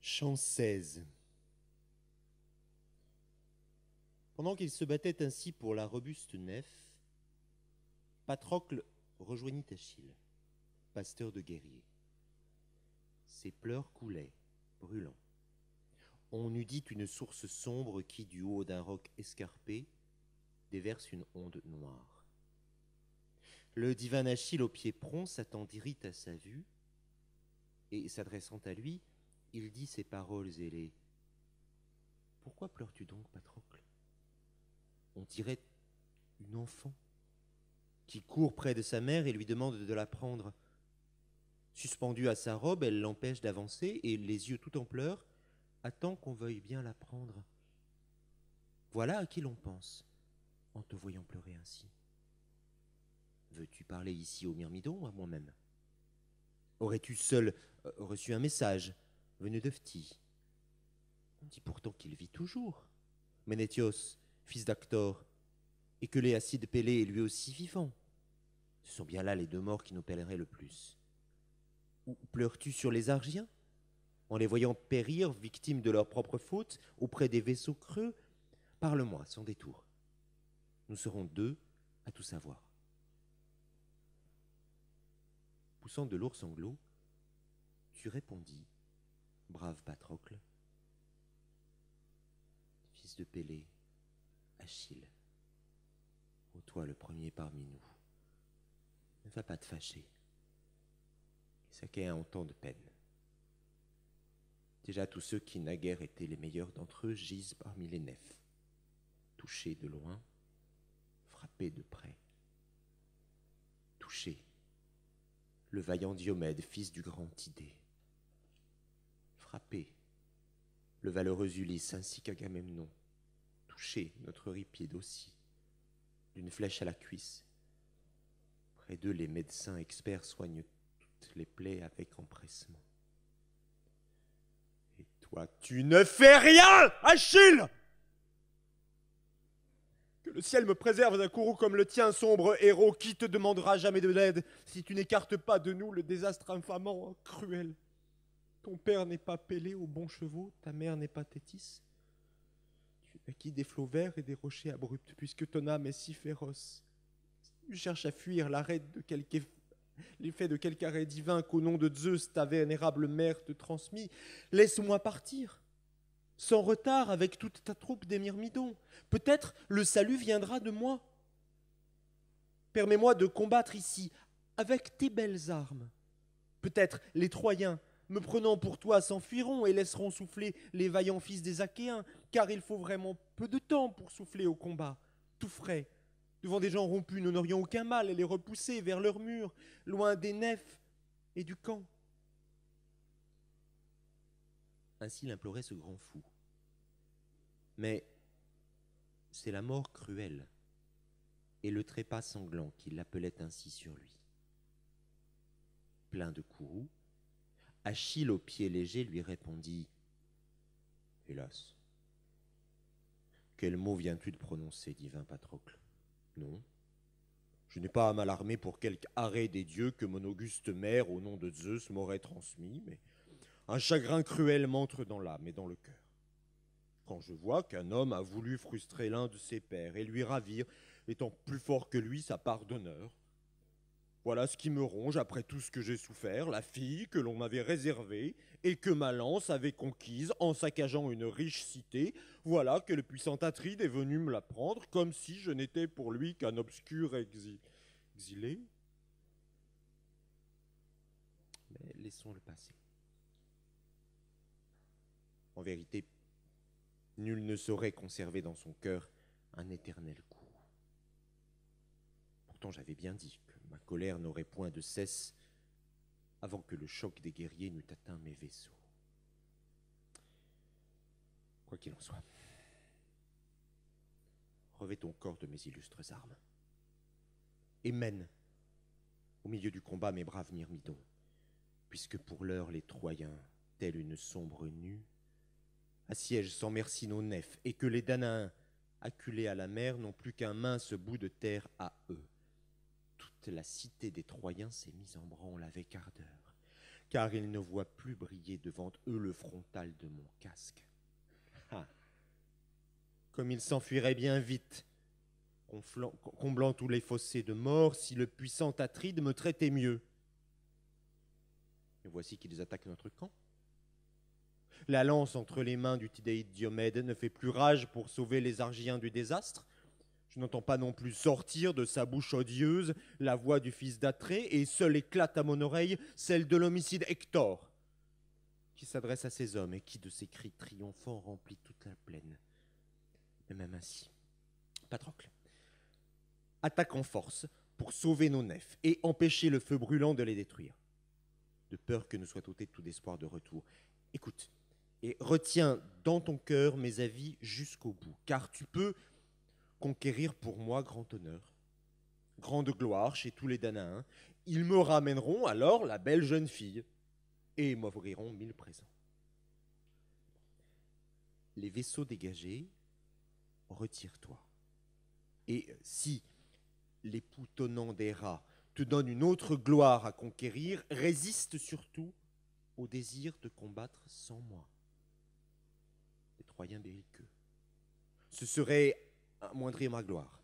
Chant 16. Pendant qu'il se battait ainsi pour la robuste nef, Patrocle rejoignit Achille, pasteur de guerriers. Ses pleurs coulaient, brûlants. On eût dit une source sombre qui, du haut d'un roc escarpé, déverse une onde noire. Le divin Achille, au pied prompt, s'attendrit à sa vue, et, s'adressant à lui, il dit ces paroles ailées. « Pourquoi pleures-tu donc, Patrocle ? On dirait une enfant qui court près de sa mère et lui demande de la prendre. Suspendue à sa robe, elle l'empêche d'avancer et, les yeux tout en pleurs, attend qu'on veuille bien la prendre. Voilà à qui l'on pense en te voyant pleurer ainsi. Veux-tu parler ici au Myrmidon ou à moi-même ? Aurais-tu seul reçu un message venu de Phthie ? On dit pourtant qu'il vit toujours, Ménétios, fils d'Actor, et que l'Éacide Pélée est lui aussi vivant. Ce sont bien là les deux morts qui nous pèleraient le plus. Ou pleures-tu sur les Argiens, en les voyant périr, victimes de leur propre faute, auprès des vaisseaux creux ? Parle-moi, sans détour. Nous serons deux à tout savoir. Poussant de lourds sanglots, tu répondis, brave Patrocle, fils de Pélée, Achille, ô toi le premier parmi nous, ne va pas te fâcher. Chacun en temps de peine. Déjà tous ceux qui naguère étaient les meilleurs d'entre eux gisent parmi les nefs, touchés de loin, frappés de près. Touché, le vaillant Diomède, fils du grand Tidée. Frappé, le valeureux Ulysse ainsi qu'Agamemnon. Touché, notre Eurypiède aussi, d'une flèche à la cuisse. Près d'eux, les médecins experts soignent toutes les plaies avec empressement. Et toi, tu ne fais rien, Achille! Que le ciel me préserve d'un courroux comme le tien, sombre héros, qui te demandera jamais de l'aide si tu n'écartes pas de nous le désastre infamant, cruel. Ton père n'est pas Pélée aux bons chevaux, ta mère n'est pas Thétis. Tu naquis des flots verts et des rochers abrupts, puisque ton âme est si féroce. Tu cherches à fuir l'effet de quelque arrêt divin qu'au nom de Zeus, ta vénérable mère te transmit. Laisse-moi partir, sans retard, avec toute ta troupe des Myrmidons. Peut-être le salut viendra de moi. Permets-moi de combattre ici, avec tes belles armes. Peut-être les Troyens, me prenant pour toi, s'enfuiront et laisseront souffler les vaillants fils des Achéens, car il faut vraiment peu de temps pour souffler au combat, tout frais. Devant des gens rompus, nous n'aurions aucun mal à les repousser vers leurs murs, loin des nefs et du camp. Ainsi l'implorait ce grand fou. Mais c'est la mort cruelle et le trépas sanglant qui l'appelait ainsi sur lui. Plein de courroux, Achille au pied léger lui répondit « Hélas, quel mot viens-tu de prononcer, divin Patrocle ? Non, je n'ai pas à m'alarmer pour quelque arrêt des dieux que mon auguste mère, au nom de Zeus, m'aurait transmis, mais un chagrin cruel m'entre dans l'âme et dans le cœur. Quand je vois qu'un homme a voulu frustrer l'un de ses pères et lui ravir, étant plus fort que lui, sa part d'honneur, voilà ce qui me ronge après tout ce que j'ai souffert, la fille que l'on m'avait réservée et que ma lance avait conquise en saccageant une riche cité. Voilà que le puissant Atride est venu me la prendre, comme si je n'étais pour lui qu'un obscur exilé. Mais laissons-le passer. En vérité, nul ne saurait conserver dans son cœur un éternel coup. Pourtant j'avais bien dit que ma colère n'aurait point de cesse avant que le choc des guerriers n'eût atteint mes vaisseaux. Quoi qu'il en soit, revêt ton corps de mes illustres armes et mène au milieu du combat mes braves Myrmidons, puisque pour l'heure les Troyens, telle une sombre nue, assiègent sans merci nos nefs, et que les Danaens, acculés à la mer, n'ont plus qu'un mince bout de terre à eux. Toute la cité des Troyens s'est mise en branle avec ardeur, car ils ne voient plus briller devant eux le frontal de mon casque. Ah. Comme ils s'enfuiraient bien vite, comblant tous les fossés de mort, si le puissant Atride me traitait mieux. Et voici qu'ils attaquent notre camp. La lance entre les mains du Tidéide Diomède ne fait plus rage pour sauver les Argiens du désastre. Je n'entends pas non plus sortir de sa bouche odieuse la voix du fils d'Atrée, et seule éclate à mon oreille celle de l'homicide Hector, qui s'adresse à ses hommes et qui, de ses cris triomphants, remplit toute la plaine. Et même ainsi, Patrocle attaque en force pour sauver nos nefs et empêcher le feu brûlant de les détruire, de peur que ne soit ôté tout espoir de retour. Écoute, et retiens dans ton cœur mes avis jusqu'au bout, car tu peux conquérir pour moi grand honneur, grande gloire chez tous les Danaens. Ils me ramèneront alors la belle jeune fille et m'offriront 1000 présents. Les vaisseaux dégagés, retire-toi. Et si l'époux tonnant des rats te donne une autre gloire à conquérir, résiste surtout au désir de combattre sans moi. Les Troyens belliqueux. Ce serait amoindrir ma gloire.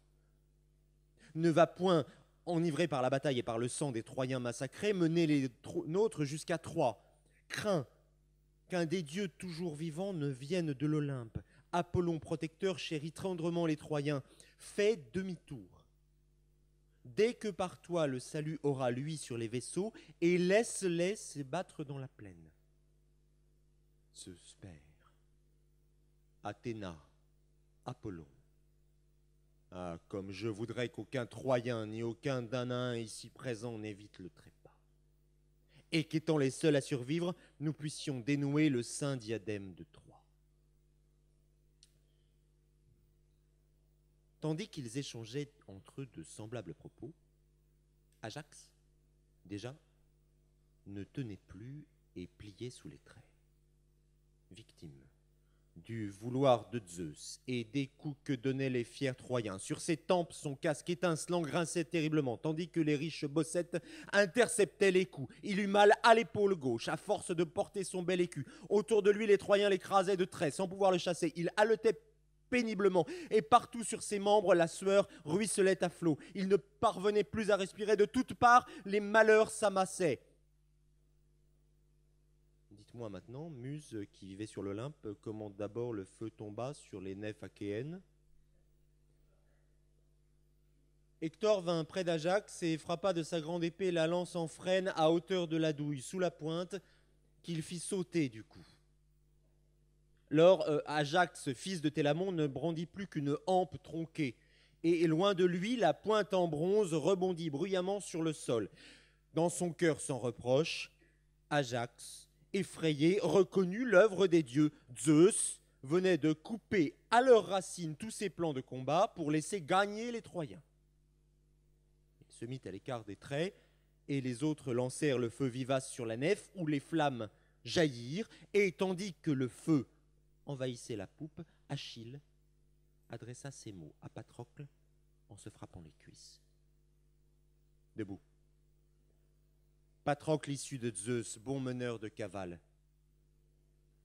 Ne va point, enivré par la bataille et par le sang des Troyens massacrés, mener les nôtres jusqu'à Troie. Crains qu'un des dieux toujours vivants ne vienne de l'Olympe. Apollon protecteur chérit tendrement les Troyens. Fais demi-tour. Dès que par toi le salut aura lui sur les vaisseaux, et laisse-les se battre dans la plaine. Zeus père, Athéna, Apollon. Ah, comme je voudrais qu'aucun Troyen ni aucun Danaen ici présent n'évite le trépas. Et qu'étant les seuls à survivre, nous puissions dénouer le saint diadème de Troie. Tandis qu'ils échangeaient entre eux de semblables propos, Ajax, déjà, ne tenait plus et pliait sous les traits. Victime du vouloir de Zeus et des coups que donnaient les fiers Troyens. Sur ses tempes, son casque étincelant grinçait terriblement, tandis que les riches bossettes interceptaient les coups. Il eut mal à l'épaule gauche, à force de porter son bel écu. Autour de lui, les Troyens l'écrasaient de traits, sans pouvoir le chasser. Il haletait péniblement, et partout sur ses membres, la sueur ruisselait à flots. Il ne parvenait plus à respirer. De toutes parts, les malheurs s'amassaient. Dites-moi maintenant, Muse qui vivait sur l'Olympe, comment d'abord le feu tomba sur les nefs achéennes. Hector vint près d'Ajax et frappa de sa grande épée la lance en frêne à hauteur de la douille, sous la pointe, qu'il fit sauter du coup. Lors, Ajax, fils de Télamon, ne brandit plus qu'une hampe tronquée, et loin de lui, la pointe en bronze rebondit bruyamment sur le sol. Dans son cœur sans reproche, Ajax, effrayé, reconnut l'œuvre des dieux. Zeus venait de couper à leurs racines tous ses plans de combat pour laisser gagner les Troyens. Il se mit à l'écart des traits, et les autres lancèrent le feu vivace sur la nef, où les flammes jaillirent, et tandis que le feu envahissait la poupe, Achille adressa ces mots à Patrocle en se frappant les cuisses. Debout. Patrocle issu de Zeus, bon meneur de cavale.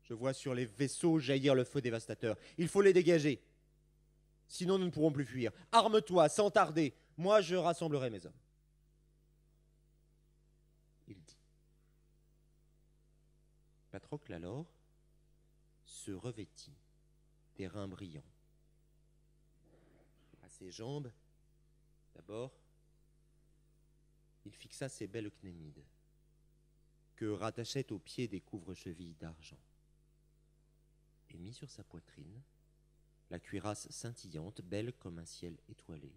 Je vois sur les vaisseaux jaillir le feu dévastateur. Il faut les dégager. Sinon, nous ne pourrons plus fuir. Arme-toi, sans tarder. Moi, je rassemblerai mes hommes. Il dit. Patrocle, alors, se revêtit des reins brillants. À ses jambes, d'abord, il fixa ses belles cnémides, que rattachaient aux pieds des couvre-chevilles d'argent, et mit sur sa poitrine la cuirasse scintillante, belle comme un ciel étoilé,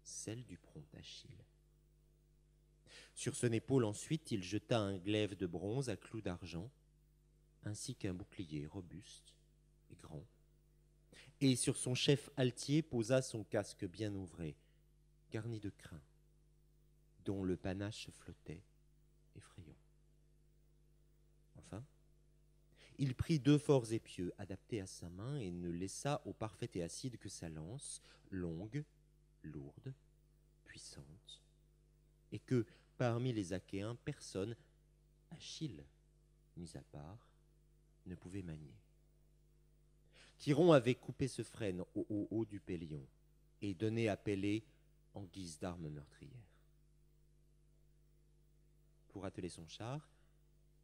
celle du prompt Achille. Sur son épaule ensuite, il jeta un glaive de bronze à clous d'argent, ainsi qu'un bouclier robuste et grand, et sur son chef altier posa son casque bien ouvré, garni de crin, dont le panache flottait, effrayant. Enfin, il prit 2 forts épieux adaptés à sa main et ne laissa au parfait et acide que sa lance, longue, lourde, puissante, et que, parmi les Achéens, personne, Achille, mis à part, ne pouvait manier. Chiron avait coupé ce frêne au haut du pélion et donné à Pélée en guise d'arme meurtrière. Pour atteler son char,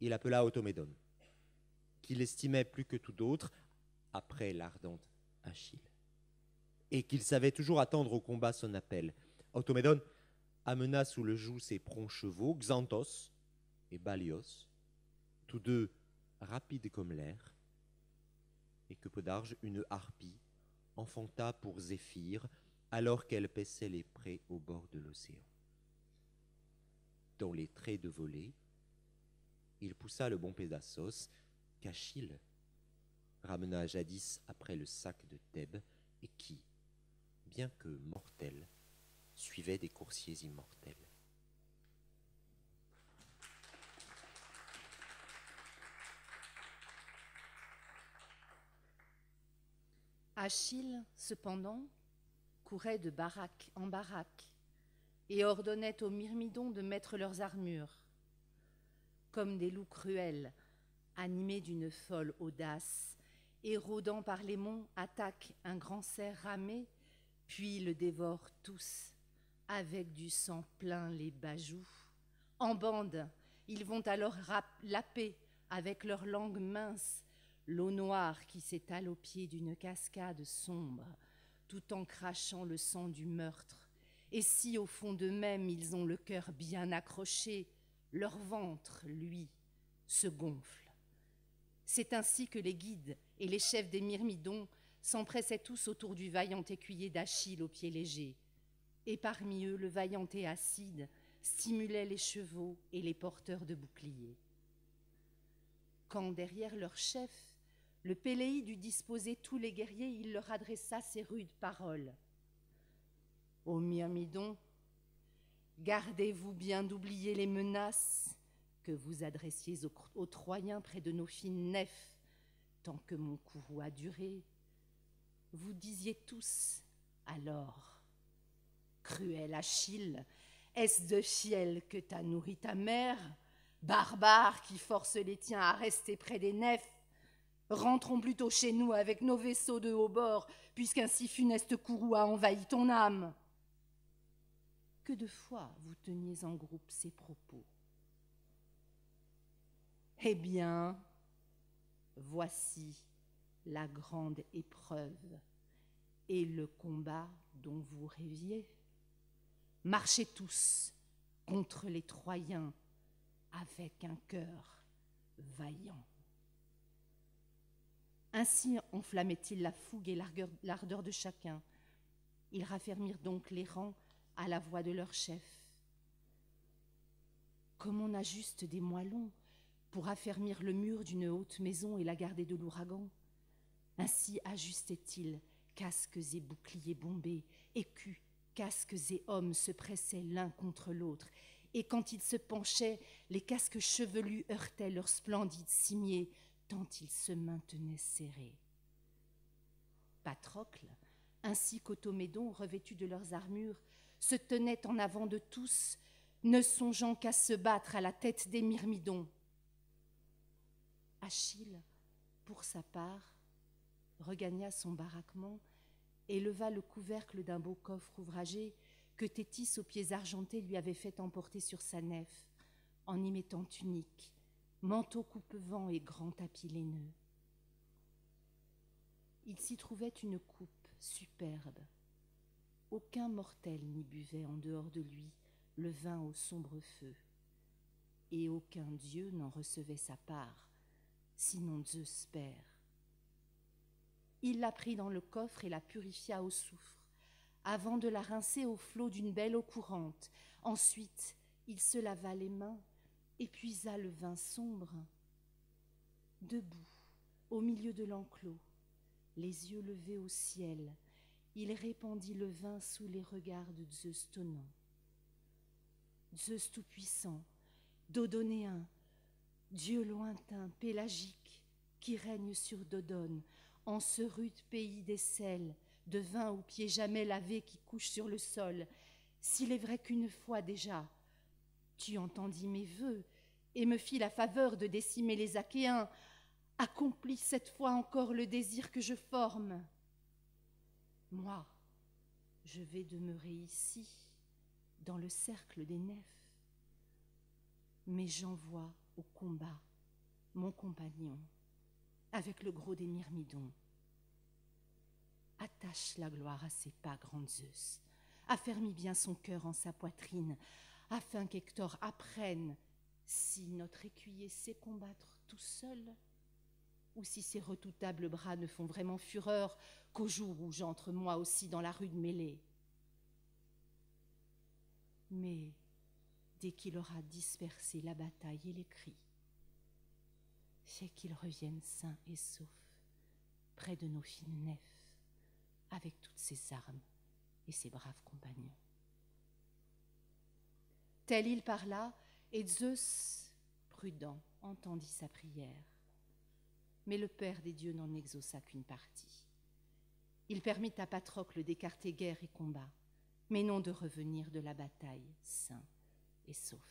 il appela Automédon, qu'il estimait plus que tout d'autre après l'ardente Achille, et qu'il savait toujours attendre au combat son appel. Automédon amena sous le joug ses prompts chevaux, Xanthos et Balios, tous deux rapides comme l'air, et que Podarge, une harpie, enfanta pour Zéphyr, alors qu'elle paissait les prés au bord de l'océan. Dans les traits de volée, il poussa le bon Pédasos, qu'Achille ramena jadis après le sac de Thèbes, et qui, bien que mortel, suivait des coursiers immortels. Achille, cependant, courait de baraque en baraque et ordonnait aux Myrmidons de mettre leurs armures. Comme des loups cruels, animés d'une folle audace, et rôdant par les monts, attaquent un grand cerf ramé, puis le dévorent tous, avec du sang plein les bajoux. En bande, ils vont alors laper avec leurs langues minces l'eau noire qui s'étale au pied d'une cascade sombre, tout en crachant le sang du meurtre. Et si au fond d'eux-mêmes ils ont le cœur bien accroché, leur ventre, lui, se gonfle. C'est ainsi que les guides et les chefs des Myrmidons s'empressaient tous autour du vaillant écuyer d'Achille aux pieds légers. Et parmi eux, le vaillant Éacide stimulait les chevaux et les porteurs de boucliers. Quand derrière leur chef, le Péléide eut disposé tous les guerriers, il leur adressa ces rudes paroles. « Ô Myrmidons, gardez-vous bien d'oublier les menaces que vous adressiez aux Troyens près de nos fines nefs, tant que mon courroux a duré. Vous disiez tous alors, cruel Achille, est-ce de fiel que t'a nourri ta mère, barbare qui force les tiens à rester près des nefs? Rentrons plutôt chez nous avec nos vaisseaux de haut bord, puisqu'un si funeste courroux a envahi ton âme. » Que de fois vous teniez en groupe ces propos. Eh bien, voici la grande épreuve et le combat dont vous rêviez. Marchez tous contre les Troyens avec un cœur vaillant. Ainsi enflammait-il la fougue et l'ardeur de chacun. Ils raffermirent donc les rangs à la voix de leur chef. Comme on ajuste des moellons pour affermir le mur d'une haute maison et la garder de l'ouragan, ainsi ajustait-il casques et boucliers bombés, écus, casques et hommes se pressaient l'un contre l'autre, et quand ils se penchaient, les casques chevelus heurtaient leurs splendides cimiers, tant ils se maintenaient serrés. Patrocle, ainsi qu'Automédon, revêtus de leurs armures, se tenaient en avant de tous, ne songeant qu'à se battre à la tête des Myrmidons. Achille, pour sa part, regagna son baraquement et leva le couvercle d'un beau coffre ouvragé que Thétis aux pieds argentés lui avait fait emporter sur sa nef, en y mettant tunique, manteau coupe-vent et grand tapis laineux. Il s'y trouvait une coupe superbe. Aucun mortel n'y buvait en dehors de lui le vin au sombre feu, et aucun dieu n'en recevait sa part, sinon Zeus père. Il la prit dans le coffre et la purifia au soufre, avant de la rincer au flot d'une belle eau courante. Ensuite, il se lava les mains et puisa le vin sombre. Debout, au milieu de l'enclos, les yeux levés au ciel, il répandit le vin sous les regards de Zeus tonnant. Zeus tout-puissant, Dodonéen, Dieu lointain, pélagique, qui règne sur Dodone, en ce rude pays des sels, de vin aux pieds jamais lavés qui couchent sur le sol, s'il est vrai qu'une fois déjà, tu entendis mes vœux et me fit la faveur de décimer les Achéens, accomplis cette fois encore le désir que je forme. Moi, je vais demeurer ici, dans le cercle des nefs, mais j'envoie au combat mon compagnon, avec le gros des Myrmidons. Attache la gloire à ses pas, grand Zeus, affermis bien son cœur en sa poitrine, afin qu'Hector apprenne si notre écuyer sait combattre tout seul, ou si ses redoutables bras ne font vraiment fureur qu'au jour où j'entre moi aussi dans la rude mêlée. Mais dès qu'il aura dispersé la bataille et les cris, c'est qu'il revienne sain et sauf près de nos fines nefs, avec toutes ses armes et ses braves compagnons. Tel il parla, et Zeus, prudent, entendit sa prière. Mais le Père des dieux n'en exauça qu'une partie. Il permit à Patrocle d'écarter guerre et combat, mais non de revenir de la bataille sain et sauf.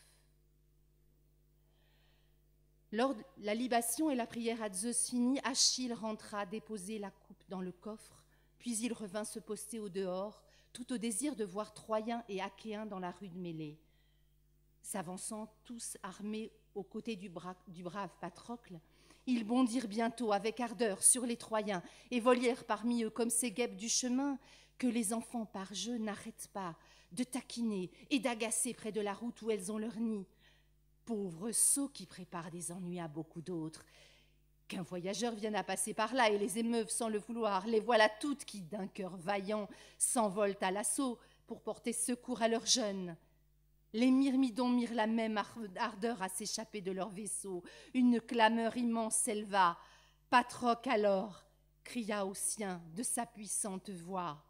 Lors de la libation et la prière à Zeus finie, Achille rentra déposer la coupe dans le coffre, puis il revint se poster au dehors, tout au désir de voir Troyens et Achéens dans la rude mêlée. S'avançant tous armés aux côtés du brave Patrocle, ils bondirent bientôt avec ardeur sur les Troyens et volièrent parmi eux comme ces guêpes du chemin que les enfants par jeu n'arrêtent pas de taquiner et d'agacer près de la route où elles ont leur nid. Pauvres sots qui préparent des ennuis à beaucoup d'autres. Qu'un voyageur vienne à passer par là et les émeuve sans le vouloir, les voilà toutes qui, d'un cœur vaillant, s'envolent à l'assaut pour porter secours à leurs jeunes. Les Myrmidons mirent la même ardeur à s'échapper de leur vaisseau. Une clameur immense s'éleva. Patrocle alors cria aux siens de sa puissante voix.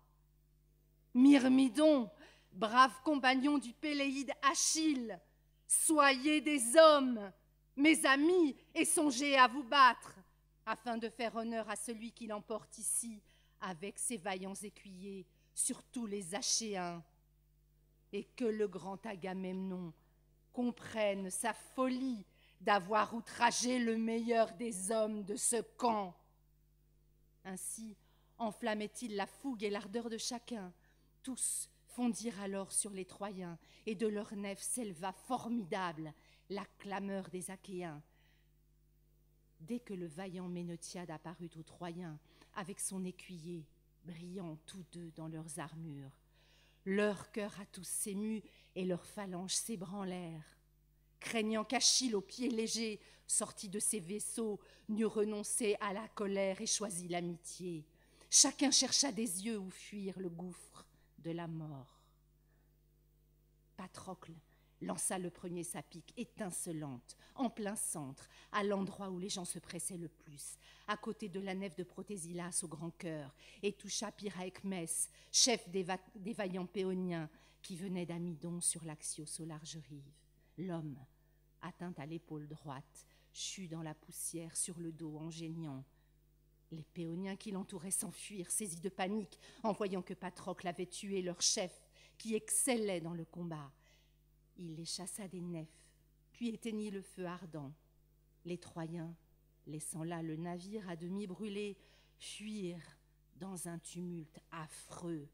« Myrmidons, braves compagnons du Péléide Achille, soyez des hommes, mes amis, et songez à vous battre, afin de faire honneur à celui qui l'emporte ici, avec ses vaillants écuyers, sur tous les Achéens. Et que le grand Agamemnon comprenne sa folie d'avoir outragé le meilleur des hommes de ce camp. » Ainsi enflammait-il la fougue et l'ardeur de chacun. Tous fondirent alors sur les Troyens, et de leurs nefs s'éleva formidable la clameur des Achéens. Dès que le vaillant Ménotiade apparut aux Troyens, avec son écuyer, brillant tous deux dans leurs armures, leur cœur à tous s'émut et leurs phalanges s'ébranlèrent, craignant qu'Achille, aux pieds légers, sorti de ses vaisseaux, n'eût renoncé à la colère et choisi l'amitié. Chacun chercha des yeux où fuir le gouffre de la mort. Patrocle lança le premier sa pique étincelante, en plein centre, à l'endroit où les gens se pressaient le plus, à côté de la nef de Protésilas au grand cœur, et toucha Pyraecmès, chef des vaillants Péoniens, qui venait d'Amydon sur l'Axios aux larges rives. L'homme, atteint à l'épaule droite, chut dans la poussière sur le dos en geignant. Les Péoniens qui l'entouraient s'enfuirent, saisis de panique, en voyant que Patrocle avait tué leur chef, qui excellait dans le combat. Il les chassa des nefs, puis éteignit le feu ardent. Les Troyens, laissant là le navire à demi brûlé, fuirent dans un tumulte affreux,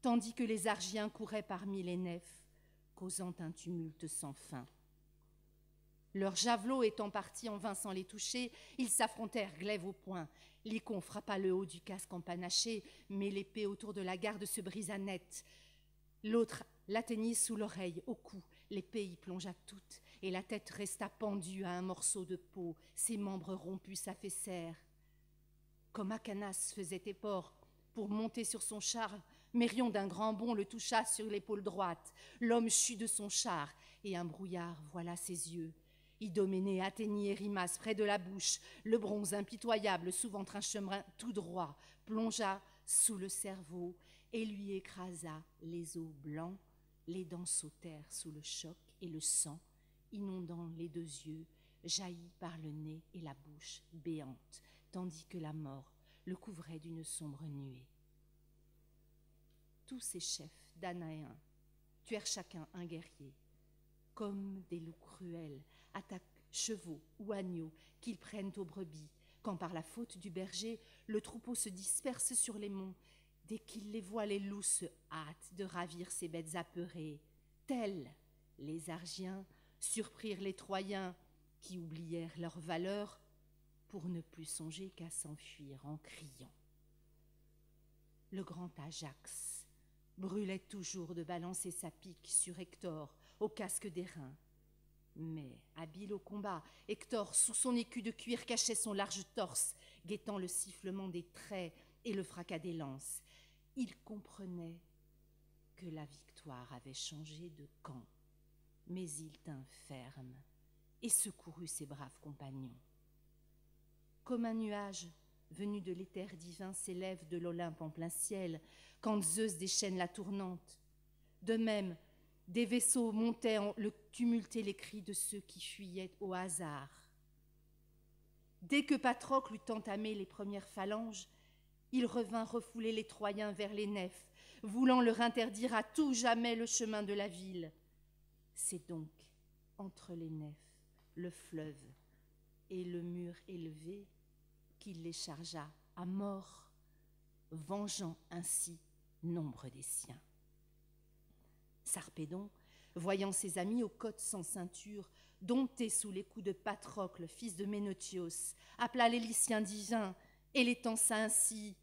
tandis que les Argiens couraient parmi les nefs, causant un tumulte sans fin. Leurs javelots étant partis en vain sans les toucher, ils s'affrontèrent glaive au poing. Lycon frappa le haut du casque empanaché, mais l'épée autour de la garde se brisa net. L'autre l'atteignit sous l'oreille, au cou. L'épée y plongea toute, et la tête resta pendue à un morceau de peau. Ses membres rompus s'affaissèrent. Comme Acanas faisait effort pour monter sur son char, Mérion d'un grand bond le toucha sur l'épaule droite. L'homme chut de son char, et un brouillard voila ses yeux. Idoménée atteignit Érimas près de la bouche. Le bronze impitoyable, souvent un chemin tout droit, plongea sous le cerveau et lui écrasa les os blancs. Les dents sautèrent sous le choc et le sang, inondant les deux yeux, jaillit par le nez et la bouche béante, tandis que la mort le couvrait d'une sombre nuée. Tous ces chefs Danaéens tuèrent chacun un guerrier. Comme des loups cruels chevaux ou agneaux qu'ils prennent aux brebis, quand par la faute du berger, le troupeau se disperse sur les monts. Dès qu'il les voit, les loups se hâtent de ravir ces bêtes apeurées. Tels les Argiens surprirent les Troyens, qui oublièrent leur valeur pour ne plus songer qu'à s'enfuir en criant. Le grand Ajax brûlait toujours de balancer sa pique sur Hector au casque d'airain. Mais, habile au combat, Hector, sous son écu de cuir, cachait son large torse, guettant le sifflement des traits et le fracas des lances. Il comprenait que la victoire avait changé de camp, mais il tint ferme et secourut ses braves compagnons. Comme un nuage venu de l'éther divin s'élève de l'Olympe en plein ciel, quand Zeus déchaîne la tournante, de même, des vaisseaux montaient le tumultaient les cris de ceux qui fuyaient au hasard. Dès que Patrocle eut entamé les premières phalanges, il revint refouler les Troyens vers les nefs, voulant leur interdire à tout jamais le chemin de la ville. C'est donc entre les nefs, le fleuve et le mur élevé qu'il les chargea à mort, vengeant ainsi nombre des siens. Sarpédon, voyant ses amis aux côtes sans ceinture, domptés sous les coups de Patrocle, fils de Ménotios, appela les Lyciens divins et les tensa ainsi.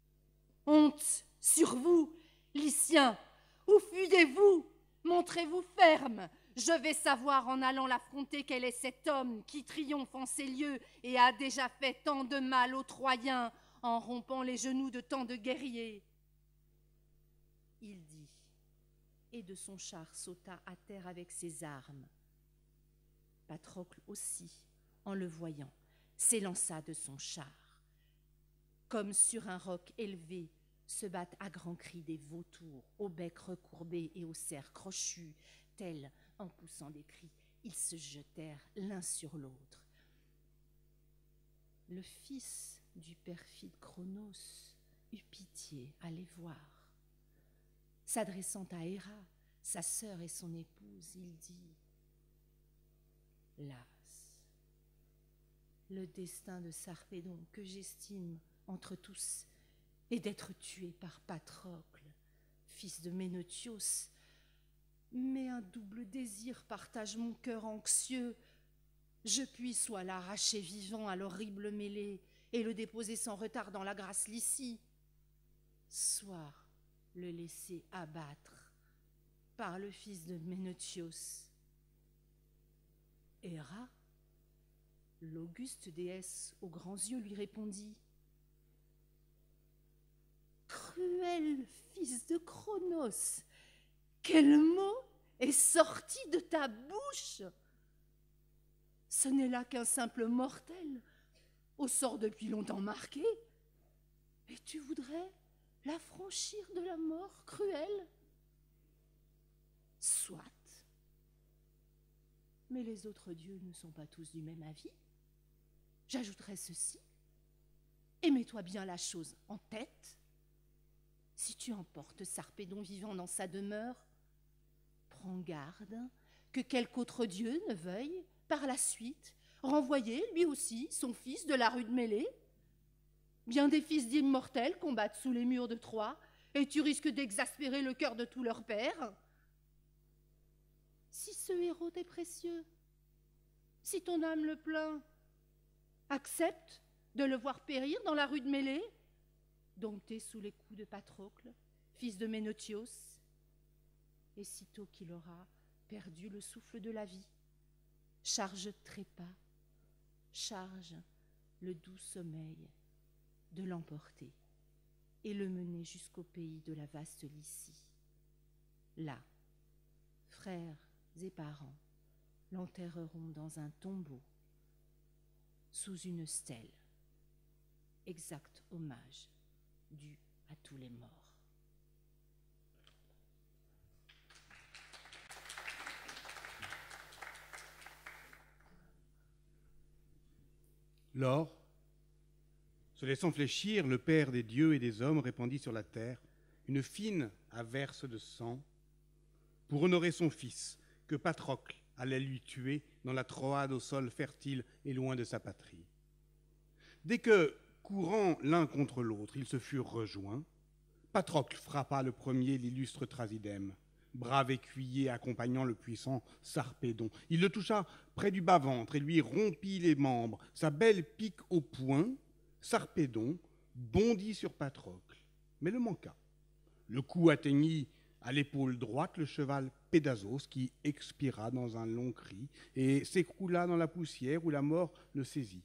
« Honte sur vous, Lyciens! Où fuyez-vous? Montrez-vous fermes! Je vais savoir en allant l'affronter quel est cet homme qui triomphe en ces lieux et a déjà fait tant de mal aux Troyens en rompant les genoux de tant de guerriers. » Il dit, et de son char sauta à terre avec ses armes. Patrocle aussi, en le voyant, s'élança de son char. Comme sur un roc élevé, se battent à grands cris des vautours, au bec recourbé et aux cerfs crochus, tels, en poussant des cris, ils se jetèrent l'un sur l'autre. Le fils du perfide Cronos eut pitié à les voir. S'adressant à Héra, sa sœur et son épouse, il dit « Las, le destin de Sarpédon que j'estime entre tous est d'être tué par Patrocle, fils de Ménotios. Mais un double désir partage mon cœur anxieux. Je puis soit l'arracher vivant à l'horrible mêlée et le déposer sans retard dans la grasse Lycie, soit le laisser abattre par le fils de Ménotios. » Héra, l'auguste déesse aux grands yeux, lui répondit « Cruel fils de Cronos, quel mot est sorti de ta bouche? Ce n'est là qu'un simple mortel, au sort depuis longtemps marqué, et tu voudrais l'affranchir de la mort cruelle? Soit. Mais les autres dieux ne sont pas tous du même avis. J'ajouterai ceci, et mets-toi bien la chose en tête. Si tu emportes Sarpédon vivant dans sa demeure, prends garde que quelque autre dieu ne veuille, par la suite, renvoyer lui aussi son fils de la rude mêlée. Bien des fils d'immortels combattent sous les murs de Troie, et tu risques d'exaspérer le cœur de tous leurs pères. Si ce héros t'est précieux, si ton âme le plaint, accepte de le voir périr dans la rude mêlée, dompté sous les coups de Patrocle, fils de Ménotios, et sitôt qu'il aura perdu le souffle de la vie, charge trépas, charge le doux sommeil de l'emporter et le mener jusqu'au pays de la vaste Lycie. Là, frères et parents l'enterreront dans un tombeau sous une stèle, exact hommage dû à tous les morts. Lors, se laissant fléchir, le Père des dieux et des hommes répandit sur la terre une fine averse de sang pour honorer son fils, que Patrocle allait lui tuer dans la Troade au sol fertile et loin de sa patrie. Dès que, courant l'un contre l'autre, ils se furent rejoints, Patrocle frappa le premier l'illustre Thrasidème, brave écuyer accompagnant le puissant Sarpédon. Il le toucha près du bas-ventre et lui rompit les membres. Sa belle pique au poing, Sarpédon bondit sur Patrocle, mais le manqua. Le coup atteignit à l'épaule droite le cheval Pédasos, qui expira dans un long cri et s'écroula dans la poussière où la mort le saisit.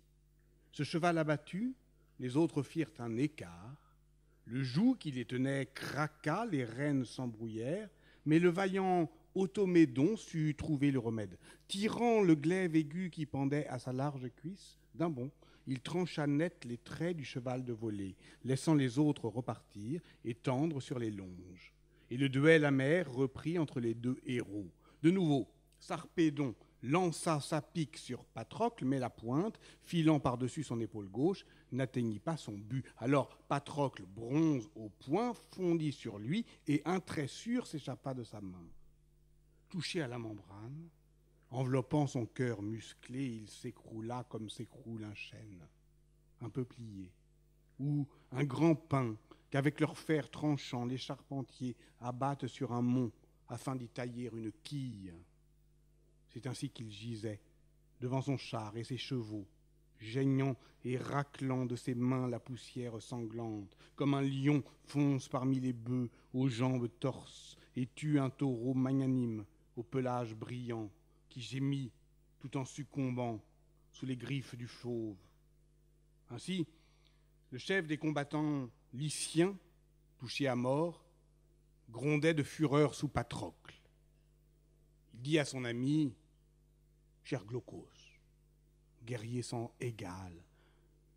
Ce cheval abattu, les autres firent un écart. Le joug qui les tenait craqua, les rênes s'embrouillèrent, mais le vaillant Automédon sut trouver le remède. Tirant le glaive aigu qui pendait à sa large cuisse, d'un bond, il trancha net les traits du cheval de volée, laissant les autres repartir et tendre sur les longes. Et le duel amer reprit entre les deux héros. De nouveau, Sarpédon lança sa pique sur Patrocle, mais la pointe, filant par-dessus son épaule gauche, n'atteignit pas son but. Alors Patrocle, bronze au poing, fondit sur lui et un trait sûr s'échappa de sa main. Touché à la membrane, enveloppant son cœur musclé, il s'écroula comme s'écroule un chêne, un peu plié, ou un grand pin qu'avec leur fer tranchant les charpentiers abattent sur un mont afin d'y tailler une quille. C'est ainsi qu'il gisait, devant son char et ses chevaux, geignant et raclant de ses mains la poussière sanglante, comme un lion fonce parmi les bœufs aux jambes torses et tue un taureau magnanime au pelage brillant, qui gémit tout en succombant sous les griffes du fauve. Ainsi, le chef des combattants lyciens, touché à mort, grondait de fureur sous Patrocle. Il dit à son ami: « Cher Glaucos, guerrier sans égal,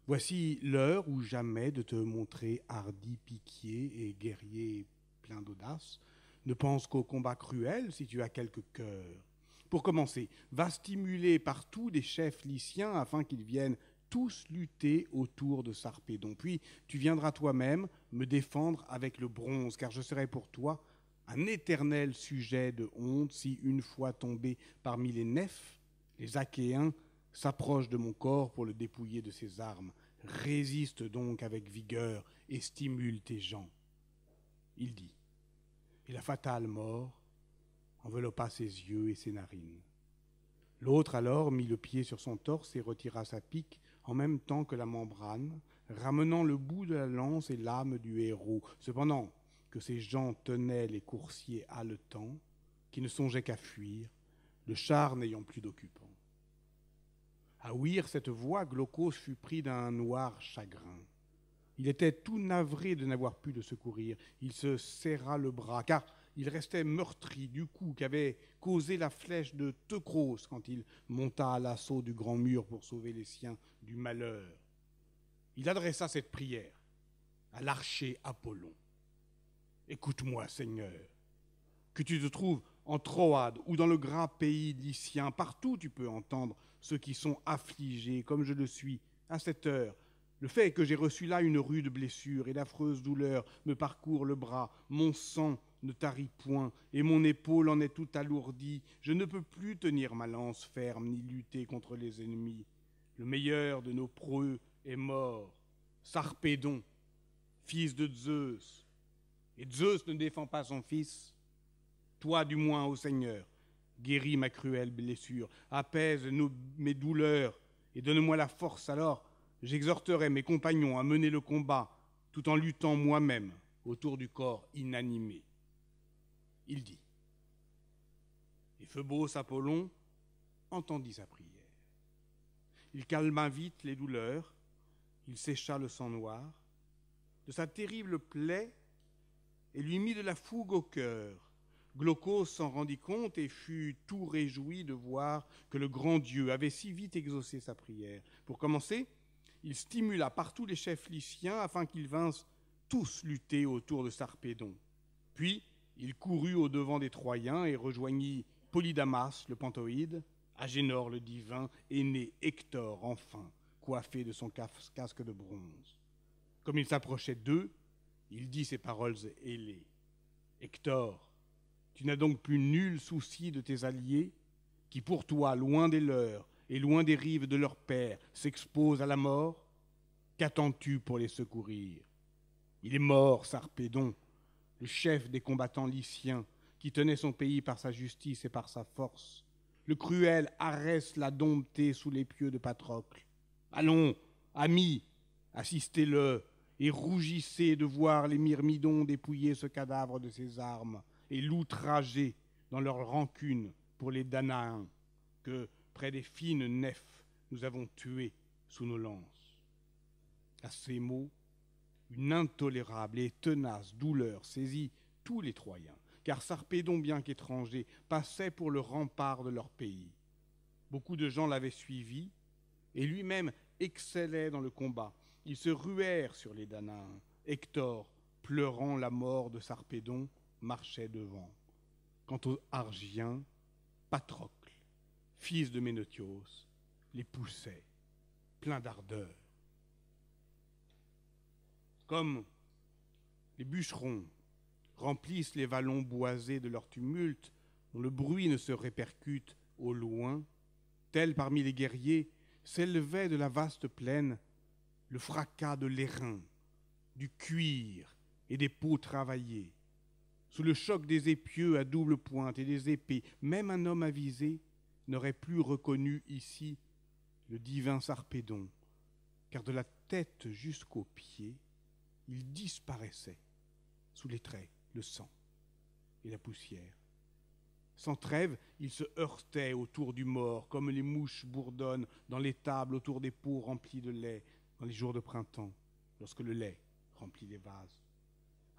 voici l'heure ou jamais de te montrer hardi piquier et guerrier plein d'audace. Ne pense qu'au combat cruel si tu as quelque cœur. Pour commencer, va stimuler partout des chefs lyciens afin qu'ils viennent tous lutter autour de Sarpédon. Puis tu viendras toi-même me défendre avec le bronze, car je serai pour toi un éternel sujet de honte si, une fois tombé parmi les nefs, les Achéens s'approchent de mon corps pour le dépouiller de ses armes. Résiste donc avec vigueur et stimule tes gens. » Il dit, et la fatale mort enveloppa ses yeux et ses narines. L'autre alors mit le pied sur son torse et retira sa pique en même temps que la membrane, ramenant le bout de la lance et l'âme du héros. Cependant que ses gens tenaient les coursiers haletants, qui ne songeaient qu'à fuir, le char n'ayant plus d'occupants. À ouïr cette voix, Glaucos fut pris d'un noir chagrin. Il était tout navré de n'avoir pu le secourir. Il se serra le bras, car il restait meurtri du coup qu'avait causé la flèche de Teucros quand il monta à l'assaut du grand mur pour sauver les siens du malheur. Il adressa cette prière à l'archer Apollon. « Écoute-moi, Seigneur, que tu te trouves en Troade ou dans le gras pays lycien, partout tu peux entendre ceux qui sont affligés, comme je le suis, à cette heure. Le fait que j'ai reçu là une rude blessure et d'affreuses douleurs me parcourent le bras, mon sang ne tarit point, et mon épaule en est tout alourdie. Je ne peux plus tenir ma lance ferme, ni lutter contre les ennemis. Le meilleur de nos preux est mort, Sarpédon, fils de Zeus. Et Zeus ne défend pas son fils. Toi, du moins, ô Seigneur, guéris ma cruelle blessure, apaise mes douleurs, et donne-moi la force, alors j'exhorterai mes compagnons à mener le combat, tout en luttant moi-même autour du corps inanimé. » Il dit. Et Phébos Apollon entendit sa prière. Il calma vite les douleurs, il sécha le sang noir de sa terrible plaie et lui mit de la fougue au cœur. Glaucos s'en rendit compte et fut tout réjoui de voir que le grand Dieu avait si vite exaucé sa prière. Pour commencer, il stimula partout les chefs lyciens afin qu'ils vinssent tous lutter autour de Sarpédon. Puis, il courut au-devant des Troyens et rejoignit Polydamas, le Pantoïde, Agénor, le divin, et né Hector, enfin, coiffé de son casque de bronze. Comme il s'approchait d'eux, il dit ces paroles ailées. « Hector, tu n'as donc plus nul souci de tes alliés, qui pour toi, loin des leurs et loin des rives de leur père, s'exposent à la mort, qu'attends-tu pour les secourir? Il est mort, Sarpédon, le chef des combattants lyciens, qui tenait son pays par sa justice et par sa force. Le cruel Arès l'a dompté sous les pieux de Patrocle. Allons, amis, assistez-le, et rougissez de voir les Myrmidons dépouiller ce cadavre de ses armes, et l'outrager dans leur rancune pour les Danaens, que, près des fines nefs, nous avons tués sous nos lances. À ces mots, une intolérable et tenace douleur saisit tous les Troyens, car Sarpédon, bien qu'étranger, passait pour le rempart de leur pays. Beaucoup de gens l'avaient suivi, et lui-même excellait dans le combat. Ils se ruèrent sur les Danaens. Hector, pleurant la mort de Sarpédon, marchait devant. Quant aux Argiens, Patrocle, fils de Ménotios, les poussait, plein d'ardeur. Comme les bûcherons remplissent les vallons boisés de leur tumulte, dont le bruit ne se répercute au loin, tel parmi les guerriers s'élevait de la vaste plaine le fracas de l'airain, du cuir et des peaux travaillées. Sous le choc des épieux à double pointe et des épées, même un homme avisé n'aurait plus reconnu ici le divin Sarpédon, car de la tête jusqu'aux pieds, il disparaissait sous les traits, le sang et la poussière. Sans trêve, il se heurtait autour du mort, comme les mouches bourdonnent dans les tables autour des pots remplis de lait dans les jours de printemps, lorsque le lait remplit les vases.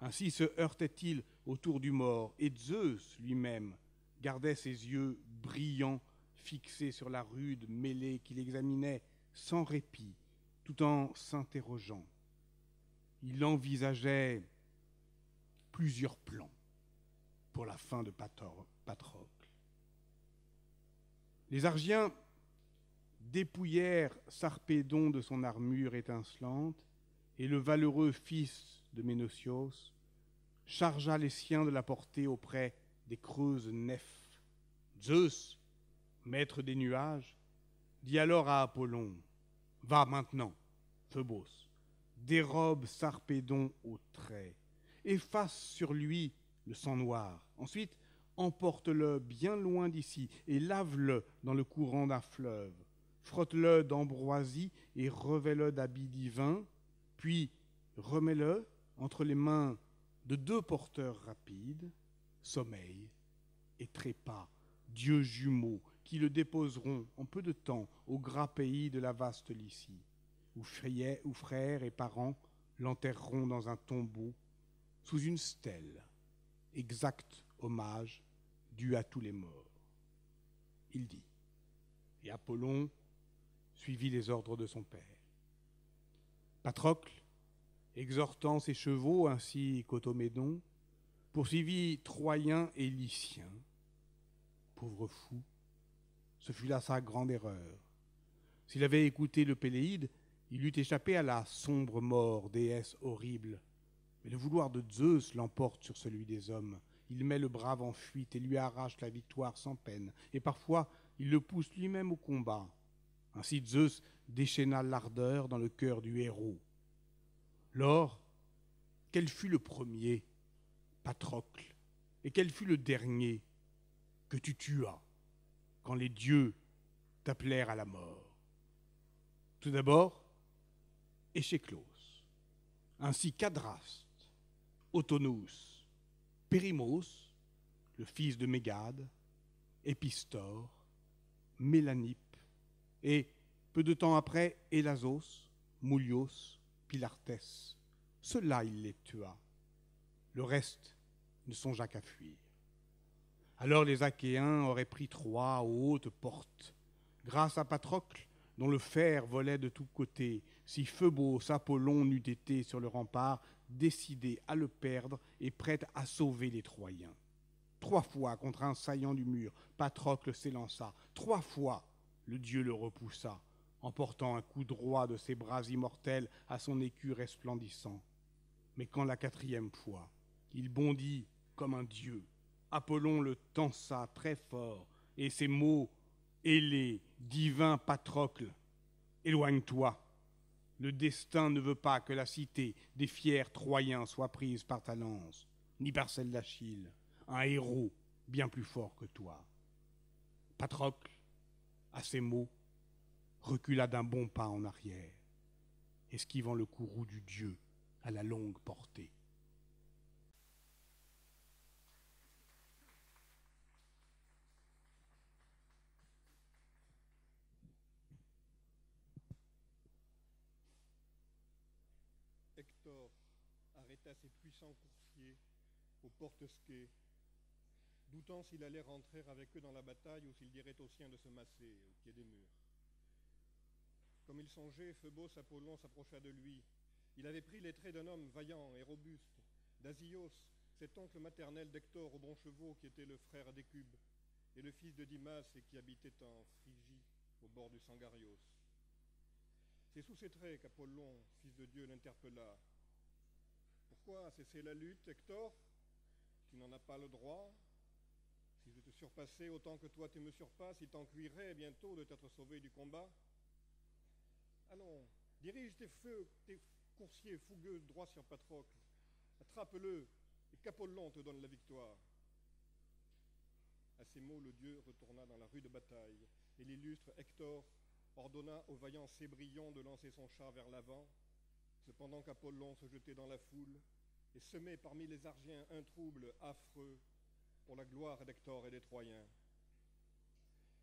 Ainsi se heurtait-il autour du mort, et Zeus lui-même gardait ses yeux brillants fixés sur la rude mêlée qu'il examinait sans répit, tout en s'interrogeant. Il envisageait plusieurs plans pour la fin de Patrocle. Les Argiens dépouillèrent Sarpédon de son armure étincelante, et le valeureux fils de Ménotios chargea les siens de la porter auprès des creuses nefs. Zeus, maître des nuages, dit alors à Apollon, « Va maintenant, Phébos, dérobe Sarpédon au trait, efface sur lui le sang noir. Ensuite, emporte-le bien loin d'ici et lave-le dans le courant d'un fleuve. Frotte-le d'ambroisie et revêt-le d'habits divins, puis remets-le entre les mains de 2 porteurs rapides, Sommeil et Trépas, dieux jumeaux, qui le déposeront en peu de temps au gras pays de la vaste Lycie, où frères et parents l'enterreront dans un tombeau sous une stèle, exact hommage dû à tous les morts. Il dit, et Apollon suivit les ordres de son père. Patrocle, exhortant ses chevaux ainsi qu'Automédon, poursuivit Troyens et Lyciens. Pauvre fou, ce fut là sa grande erreur. S'il avait écouté le Péléide, il eût échappé à la sombre mort, déesse horrible. Mais le vouloir de Zeus l'emporte sur celui des hommes. Il met le brave en fuite et lui arrache la victoire sans peine. Et parfois, il le pousse lui-même au combat. Ainsi Zeus déchaîna l'ardeur dans le cœur du héros. Lors, quel fut le premier, Patrocle, et quel fut le dernier que tu tuas quand les dieux t'appelèrent à la mort? Tout d'abord, Échéclos, ainsi qu'Adraste, Autonous, Périmos, le fils de Mégade, Épistor, Mélanippe, et, peu de temps après, Élazos, Moulios, Pilartès. Ceux-là, il les tua. Le reste ne songea qu'à fuir. Alors les Achéens auraient pris Troie aux hautes portes. Grâce à Patrocle, dont le fer volait de tous côtés, si Phébos, Apollon n'eût été sur le rempart, décidé à le perdre et prêt à sauver les Troyens. 3 fois contre un saillant du mur, Patrocle s'élança. 3 fois, le dieu le repoussa, en portant un coup droit de ses bras immortels à son écu resplendissant. Mais quand la 4e fois, il bondit comme un dieu, Apollon le tensa très fort, et ses mots Ailé, divin Patrocle, éloigne-toi. Le destin ne veut pas que la cité des fiers Troyens soit prise par ta lance, ni par celle d'Achille, un héros bien plus fort que toi. Patrocle, à ces mots, recula d'un bon pas en arrière, esquivant le courroux du dieu à la longue portée. Hector arrêta ses puissants coursiers aux portes Skées, doutant s'il allait rentrer avec eux dans la bataille ou s'il dirait aux siens de se masser au pied des murs. Comme il songeait, Phébos Apollon s'approcha de lui. Il avait pris les traits d'un homme vaillant et robuste, d'Asios, cet oncle maternel d'Hector aux bons chevaux qui était le frère d'Écube et le fils de Dimas et qui habitait en Phrygie au bord du Sangarios. C'est sous ces traits qu'Apollon, fils de Dieu, l'interpella. « Pourquoi cesser la lutte, Hector? Tu n'en as pas le droit. Si je te surpassais autant que toi tu me surpasses, il t'encuirait bientôt de t'être sauvé du combat. Allons, dirige tes coursiers fougueux droit sur Patrocle. Attrape-le et qu'Apollon te donne la victoire. » À ces mots, le dieu retourna dans la rue de bataille et l'illustre Hector ordonna au vaillant Cébrion de lancer son char vers l'avant, cependant qu'Apollon se jetait dans la foule et semait parmi les Argiens un trouble affreux pour la gloire d'Hector et des Troyens.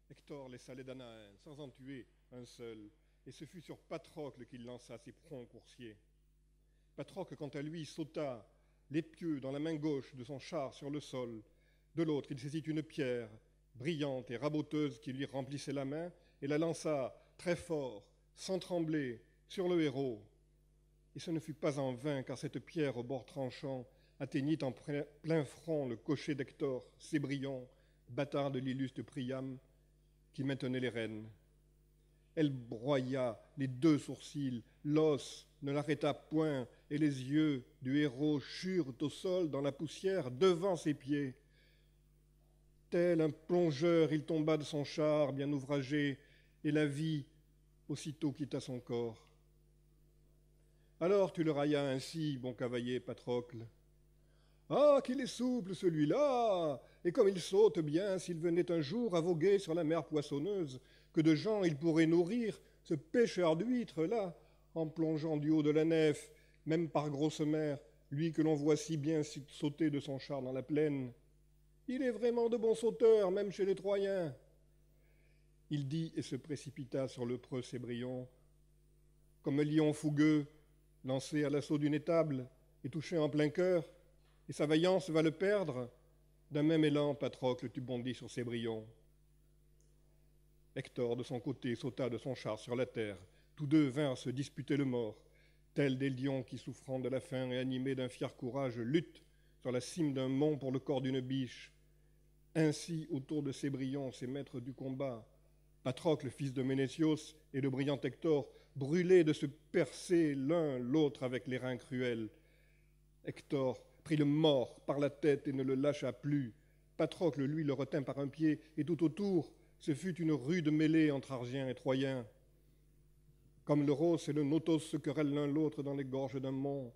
Hector laissa les Danaens sans en tuer un seul, et ce fut sur Patrocle qu'il lança ses prompts coursiers. Patrocle, quant à lui, sauta, l'épieu dans la main gauche de son char sur le sol. De l'autre, il saisit une pierre, brillante et raboteuse, qui lui remplissait la main, et la lança très fort, sans trembler, sur le héros. Et ce ne fut pas en vain, car cette pierre au bord tranchant atteignit en plein front le cocher d'Hector, Cébrion, bâtard de l'illustre Priam, qui maintenait les rênes. Elle broya les deux sourcils, l'os ne l'arrêta point, et les yeux du héros churent au sol dans la poussière devant ses pieds. Tel un plongeur, il tomba de son char bien ouvragé, et la vie aussitôt quitta son corps. Alors tu le raillas ainsi, bon cavalier Patrocle. « Ah, qu'il est souple celui-là! Et comme il saute bien, s'il venait un jour à voguer sur la mer poissonneuse, que de gens il pourrait nourrir, ce pêcheur d'huîtres-là, en plongeant du haut de la nef, même par grosse mer, lui que l'on voit si bien sauter de son char dans la plaine. Il est vraiment de bon sauteur, même chez les Troyens. » Il dit et se précipita sur le preux Cébrion, comme un lion fougueux, lancé à l'assaut d'une étable et touché en plein cœur, et sa vaillance va le perdre. D'un même élan, Patrocle, tu bondis sur Cébrion. Hector, de son côté, sauta de son char sur la terre. Tous deux vinrent se disputer le mort, tels des lions qui, souffrant de la faim et animés d'un fier courage, luttent sur la cime d'un mont pour le corps d'une biche. Ainsi, autour de Cébrion, ses maîtres du combat, Patrocle, fils de Ménétios, et le brillant Hector, brûlaient de se percer l'un l'autre avec les reins cruels. Hector prit le mort par la tête et ne le lâcha plus. Patrocle, lui, le retint par un pied, et tout autour, ce fut une rude mêlée entre Argiens et Troyens. Comme le Ros et le Notos se querellent l'un l'autre dans les gorges d'un mont,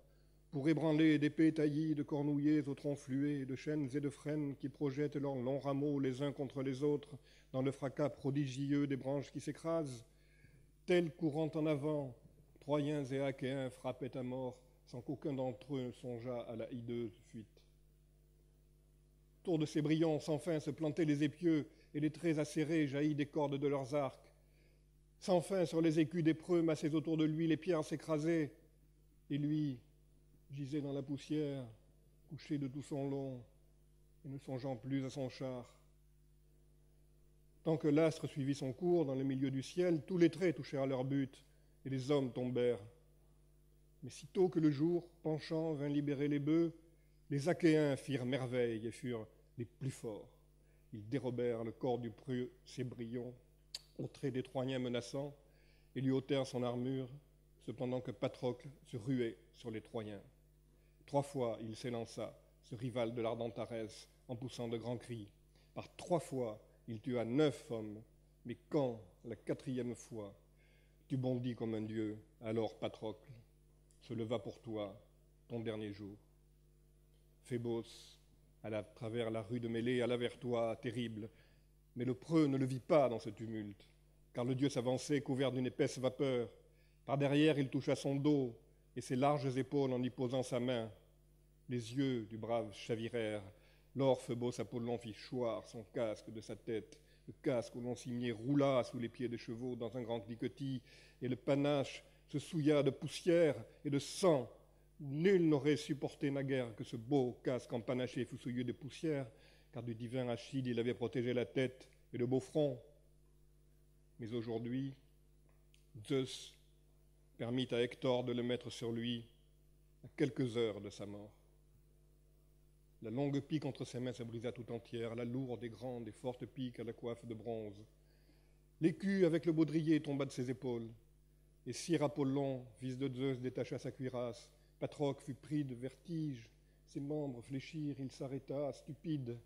pour ébranler d'épées taillis, de cornouillers au tronc fluet, de chênes et de frênes qui projettent leurs longs rameaux les uns contre les autres dans le fracas prodigieux des branches qui s'écrasent, tels courant en avant, Troyens et Achéens frappaient à mort sans qu'aucun d'entre eux ne songeât à la hideuse fuite. Autour de ces brillants sans fin se plantaient les épieux et les traits acérés jaillis des cordes de leurs arcs. Sans fin sur les écus des preux massés autour de lui, les pierres s'écrasaient, et lui gisait dans la poussière, couché de tout son long, et ne songeant plus à son char. Tant que l'astre suivit son cours dans le milieu du ciel, tous les traits touchèrent leur but, et les hommes tombèrent. Mais sitôt que le jour, penchant, vint libérer les bœufs, les Achéens firent merveille et furent les plus forts. Ils dérobèrent le corps du preux Cébrion aux traits des Troyens menaçants et lui ôtèrent son armure, cependant que Patrocle se ruait sur les Troyens. 3 fois il s'élança, ce rival de l'ardente Arès, en poussant de grands cris. Par 3 fois, il tua 9 hommes, Mais quand, la 4e fois, tu bondis comme un dieu, alors Patrocle se leva pour toi, ton dernier jour. Phébos, à travers la rue de Mêlée, alla vers toi, terrible, mais le preux ne le vit pas dans ce tumulte, car le dieu s'avançait couvert d'une épaisse vapeur. Par derrière, il toucha son dos et ses larges épaules en y posant sa main. Les yeux du brave chavirèrent. Lors Phébos Apollon fit choir son casque de sa tête. Le casque au long cimier roula sous les pieds des chevaux dans un grand cliquetis, et le panache se souilla de poussière et de sang. Nul n'aurait supporté naguère que ce beau casque empanaché fût souillé de poussière, car du divin Achille il avait protégé la tête et le beau front. Mais aujourd'hui, Zeus permit à Hector de le mettre sur lui à quelques heures de sa mort. La longue pique entre ses mains se brisa tout entière, la lourde et grande et forte pique à la coiffe de bronze. L'écu avec le baudrier tomba de ses épaules, et sire Apollon, fils de Zeus, détacha sa cuirasse. Patrocle fut pris de vertige, ses membres fléchirent, il s'arrêta, stupide.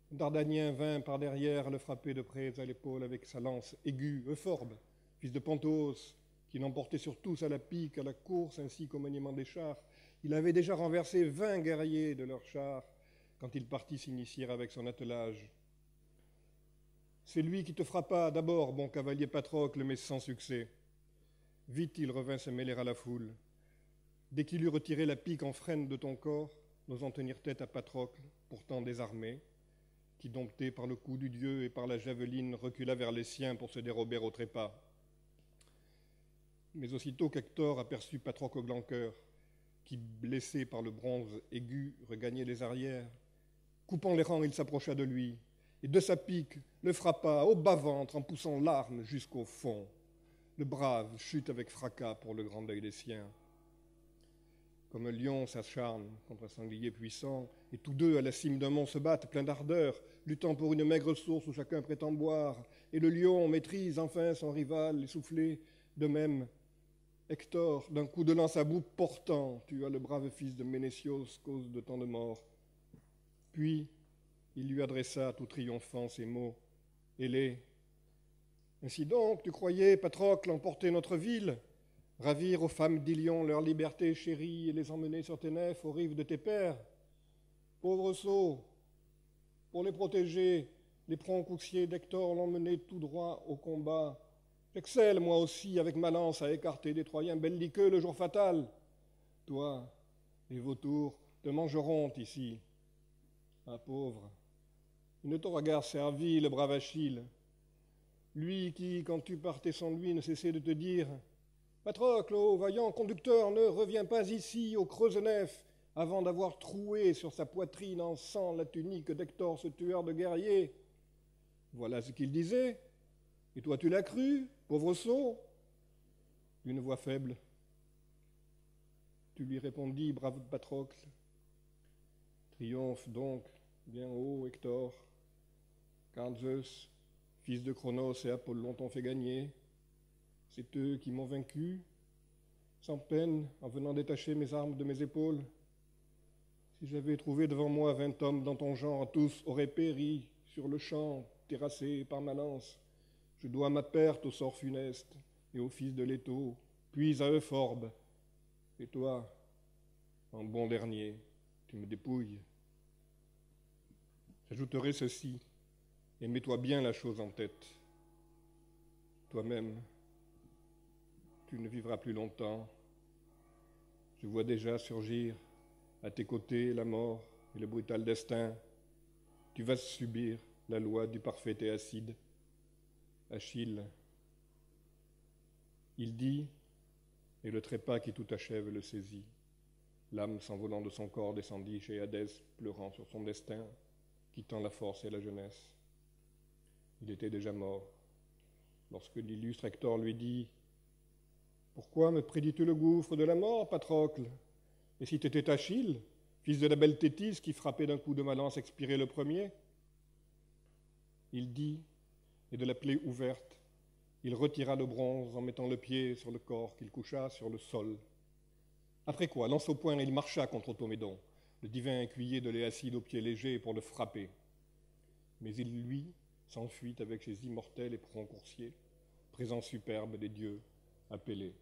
Dardanien vint par derrière le frapper de près à l'épaule avec sa lance aiguë. Euphorbe, fils de Panthos, qui l'emportait sur tous à la pique, à la course, ainsi qu'au maniement des chars. Il avait déjà renversé 20 guerriers de leurs chars quand il partit s'initier avec son attelage. C'est lui qui te frappa d'abord, bon cavalier Patrocle, mais sans succès. Vite il revint se mêler à la foule. Dès qu'il eut retiré la pique en frêne de ton corps, n'osant tenir tête à Patrocle, pourtant désarmé, qui, dompté par le coup du dieu et par la javeline, recula vers les siens pour se dérober au trépas. Mais aussitôt qu'Hector aperçut Patrocle au blanc cœur, qui, blessé par le bronze aigu, regagnait les arrières, coupant les rangs, il s'approcha de lui, et de sa pique le frappa au bas-ventre en poussant l'arme jusqu'au fond. Le brave chute avec fracas pour le grand deuil des siens. Comme un lion s'acharne contre un sanglier puissant, et tous deux à la cime d'un mont se battent, pleins d'ardeur, luttant pour une maigre source où chacun prétend boire, et le lion maîtrise enfin son rival essoufflé. De même, Hector, d'un coup de lance à bout portant, tua le brave fils de Ménétios, cause de tant de morts. Puis, il lui adressa tout triomphant ces mots. Hélé, ainsi donc, tu croyais, Patrocle, emporter notre ville, ravir aux femmes d'Ilion leur liberté chérie et les emmener sur tes nefs aux rives de tes pères? Pauvres sots, pour les protéger, les proncs coussiers d'Hector l'ont mené tout droit au combat. J'excelle, moi aussi, avec ma lance, à écarter des Troyens belliqueux le jour fatal. Toi, les vautours, te mangeront ici. Ah, pauvre, il ne t'aura guère servi, le brave Achille. Lui qui, quand tu partais sans lui, ne cessait de te dire « Patrocle, ô vaillant conducteur, ne reviens pas ici, au creuse nef, avant d'avoir troué sur sa poitrine en sang la tunique d'Hector, ce tueur de guerriers. » Voilà ce qu'il disait. Et toi, tu l'as cru, pauvre sot? D'une voix faible, tu lui répondis, brave Patrocle. Triomphe donc, bien haut, Hector, car Zeus, fils de Cronos et Apollon t'ont fait gagner. C'est eux qui m'ont vaincu, sans peine, en venant détacher mes armes de mes épaules. Si j'avais trouvé devant moi 20 hommes dans ton genre, tous auraient péri sur le champ, terrassés par ma lance. Je dois ma perte au sort funeste et au fils de Léto, puis à Euphorbe. Et toi, en bon dernier, tu me dépouilles. J'ajouterai ceci, et mets-toi bien la chose en tête. Toi-même, tu ne vivras plus longtemps. Je vois déjà surgir à tes côtés la mort et le brutal destin. Tu vas subir la loi du parfait et acide. Achille, il dit, et le trépas qui tout achève le saisit. L'âme s'envolant de son corps descendit chez Hadès, pleurant sur son destin, quittant la force et la jeunesse. Il était déjà mort, lorsque l'illustre Hector lui dit « Pourquoi me prédis-tu le gouffre de la mort, Patrocle? Et si t'étais Achille, fils de la belle Thétis qui frappait d'un coup de ma lance expiré le premier ?» Il dit, et de la plaie ouverte, il retira le bronze en mettant le pied sur le corps qu'il coucha sur le sol. Après quoi, lance au poing, il marcha contre Automédon, le divin écuyer de l'Éacide aux pieds légers pour le frapper. Mais il, lui, s'enfuit avec ses immortels éperons coursiers, présent superbe des dieux appelés